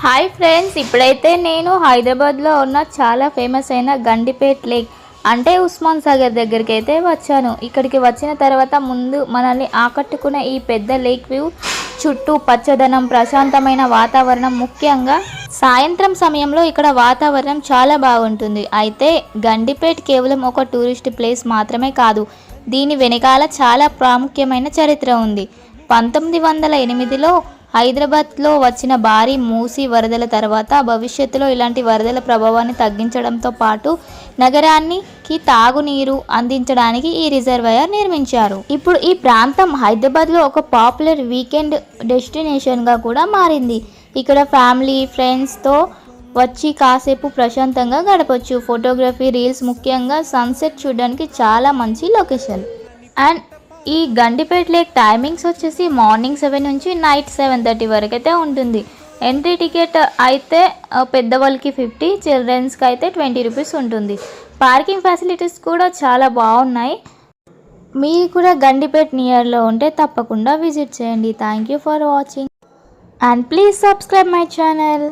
Hi friends, ఇప్పుడైతే నేను హైదరాబాద్లో ఉన్న చాలా ఫేమస్ అయిన గండిపేట్ లేక్ అంటే ఉస్మాన్ సాగర్ దగ్గరికి అయితే వచ్చాను. ఇక్కడికి వచ్చిన తర్వాత ముందు మనల్ని ఆకట్టుకునే ఈ పెద్ద లేక్ వ్యూ, చుట్టూ పచ్చదనం, ప్రశాంతమైన వాతావరణం, ముఖ్యంగా సాయంత్రం సమయంలో ఇక్కడ వాతావరణం చాలా బాగుంటుంది. అయితే గండిపేట్ కేవలం ఒక టూరిస్ట్ ప్లేస్ మాత్రమే కాదు, దీని వెనకాల చాలా ప్రాముఖ్యమైన చరిత్ర ఉంది. 1908లో హైదరాబాద్లో వచ్చిన భారీ మూసీ వరదల తర్వాత భవిష్యత్తులో ఇలాంటి వరదల ప్రభావాన్ని తగ్గించడంతో పాటు నగరానికి తాగునీరు అందించడానికి ఈ రిజర్వాయర్ నిర్మించారు. ఇప్పుడు ఈ ప్రాంతం హైదరాబాద్లో ఒక పాపులర్ వీకెండ్ డెస్టినేషన్గా కూడా మారింది. ఇక్కడ ఫ్యామిలీ, ఫ్రెండ్స్తో వచ్చి కాసేపు ప్రశాంతంగా గడపచ్చు. ఫోటోగ్రఫీ, రీల్స్, ముఖ్యంగా సన్సెట్ చూడడానికి చాలా మంచి లొకేషన్. అండ్ ఈ గండిపేట్ లేక్ టైమింగ్స్ వచ్చేసి మార్నింగ్ 7 నుంచి నైట్ 7:30 వరకు అయితే ఉంటుంది. ఎంట్రీ టికెట్ అయితే పెద్దవాళ్ళకి 50, చిల్డ్రన్స్కి అయితే 20 రూపీస్ ఉంటుంది. పార్కింగ్ ఫెసిలిటీస్ కూడా చాలా బాగున్నాయి. మీరు కూడా గండిపేట్ నియర్లో ఉంటే తప్పకుండా విజిట్ చేయండి. Thank you for watching and please subscribe my channel.